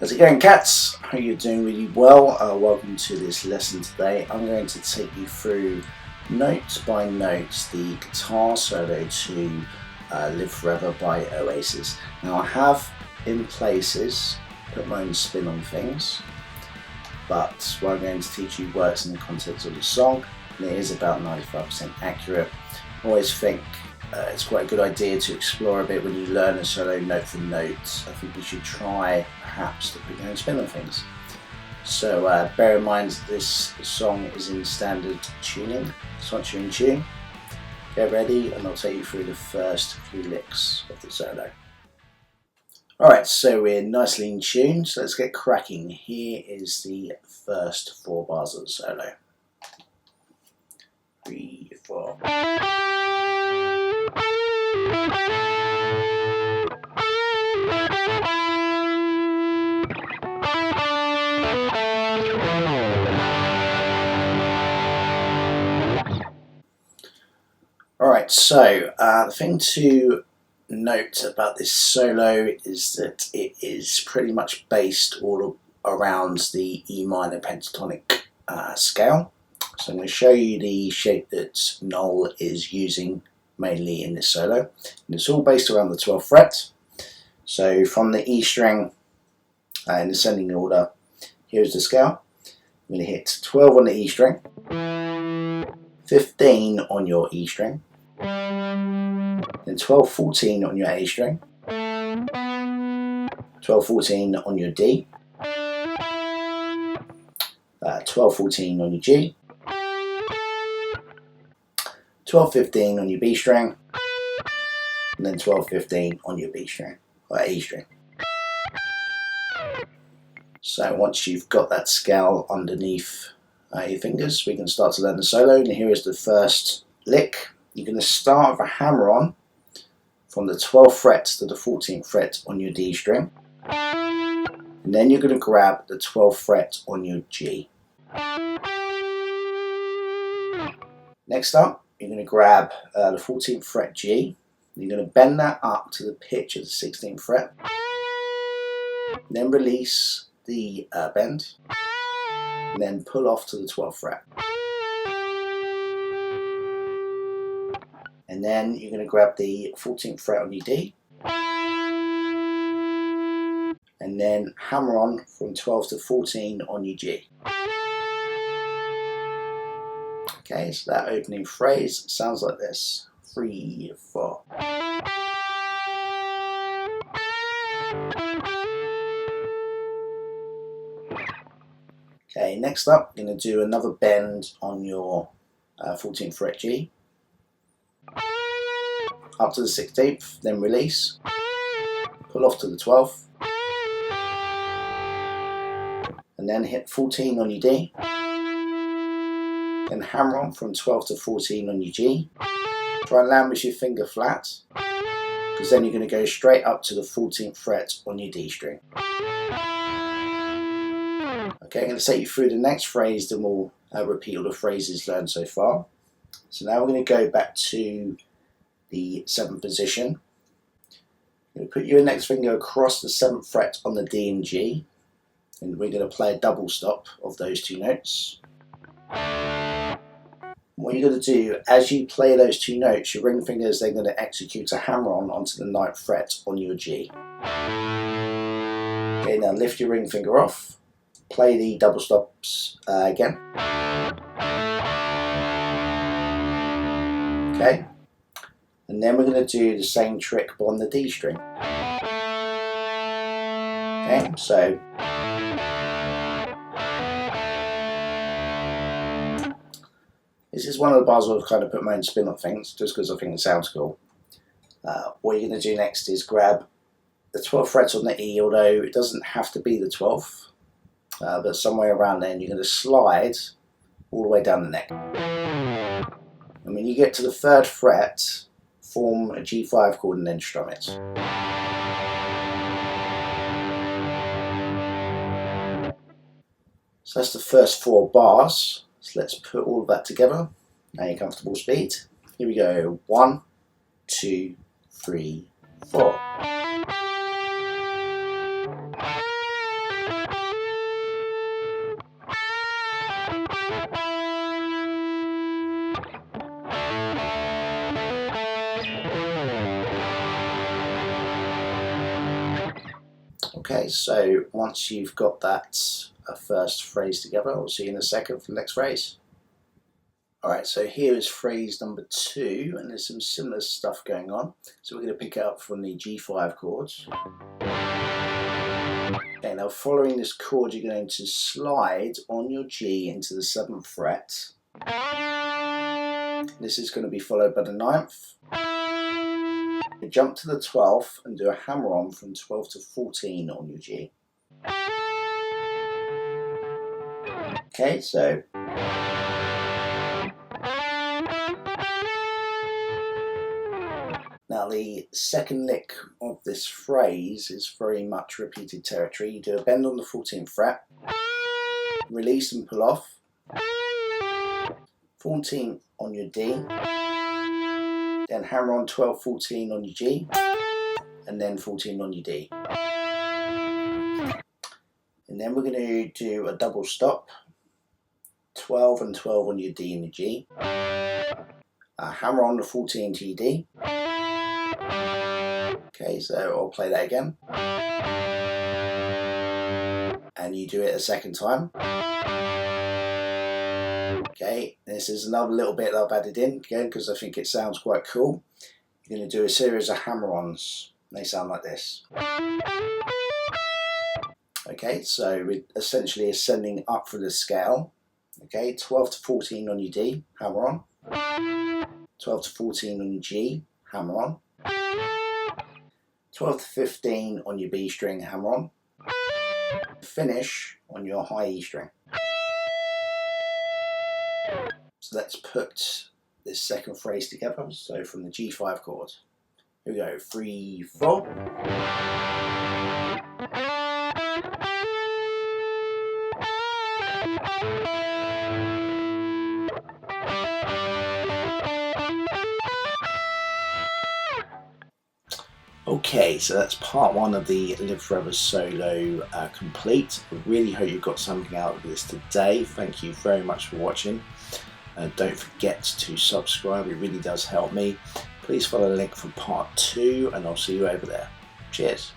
How's it going, cats? Hope you're doing really well. Welcome to this lesson today. I'm going to take you through note by note the guitar solo to Live Forever by Oasis. Now I have in places put my own spin on things, but what I'm going to teach you works in the context of the song, and it is about 95% accurate. I always think it's quite a good idea to explore a bit when you learn a solo note for note. I think you should try perhaps to put your own spin on things. So bear in mind that this song is in standard tuning, so once you're in tune, get ready and I'll take you through the first few licks of the solo. Alright, so we're nicely in tune, so let's get cracking. Here is the first 4 bars of the solo. 3, 4. Alright, so the thing to note about this solo is that it is pretty much based all around the E minor pentatonic scale. So I'm going to show you the shape that Noel is using mainly in this solo, and it's all based around the 12th fret. So from the E string in ascending order, here's the scale. I'm going to hit 12 on the E string, 15 on your E string, then 12, 14 on your A string, 12, 14 on your D, 12, 14 on your G, 12, 15 on your B string, and then 12, 15 on your B string, or A string. So once you've got that scale underneath your fingers, we can start to learn the solo. And here is the first lick. You're going to start with a hammer-on from the 12th fret to the 14th fret on your D string, and then you're going to grab the 12th fret on your G. Next up, you're going to grab the 14th fret G. You're going to bend that up to the pitch of the 16th fret, then release the bend, and then pull off to the 12th fret. And then you're going to grab the 14th fret on your D, and then hammer on from 12 to 14 on your G. Okay, so that opening phrase sounds like this. 3, 4. Okay, next up, you're going to do another bend on your 14th fret G, up to the 16th, then release, pull off to the 12th, and then hit 14 on your D, then hammer on from 12 to 14 on your G. Try and land with your finger flat, because then you're going to go straight up to the 14th fret on your D string. Okay, I'm going to take you through the next phrase, then we'll repeat all the phrases learned so far. So now we're going to go back to the 7th position. I'm going to put your index finger across the 7th fret on the D and G, and we're going to play a double stop of those 2 notes. What you're going to do, as you play those 2 notes, your ring fingers are going to execute a hammer-on onto the 9th fret on your G. Okay, now lift your ring finger off, play the double stops again. Okay, and then we're going to do the same trick but on the D string. Okay, so this is one of the bars where I've kind of put my own spin on things, just because I think it sounds cool. What you're going to do next is grab the 12th fret on the E, although it doesn't have to be the 12th, but somewhere around there, and you're going to slide all the way down the neck. And when you get to the 3rd fret, form a G5 chord and then strum it. So that's the first 4 bars. So let's put all of that together. Now your comfortable speed. Here we go. 1, 2, 3, 4. Okay, so once you've got that first phrase together, I'll see you in a second for the next phrase. Alright, so here is phrase number 2, and there's some similar stuff going on. So we're going to pick it up from the G5 chords. Okay, now following this chord, you're going to slide on your G into the 7th fret. This is going to be followed by the 9th. You jump to the 12th and do a hammer-on from 12 to 14 on your G. Okay, so now the second lick of this phrase is very much repeated territory. You do a bend on the 14th fret, release and pull off, 14 on your D, then hammer on 12, 14 on your G, and then 14 on your D. And then we're going to do a double stop, 12 and 12 on your D and your G, hammer on the 14 to your D. Okay, so I'll play that again. And you do it a second time. Okay, this is another little bit that I've added in again because I think it sounds quite cool. You're going to do a series of hammer-ons. They sound like this. Okay, so we're essentially ascending up through the scale. Okay, 12 to 14 on your D, hammer on. 12 to 14 on your G, hammer on. 12 to 15 on your B string, hammer on. Finish on your high E string. So let's put this second phrase together. So from the G5 chord. Here we go, 3, 4. Okay, so that's part 1 of the Live Forever solo complete. I really hope you got something out of this today. Thank you very much for watching. Don't forget to subscribe, it really does help me. Please follow the link for part 2 and I'll see you over there. Cheers.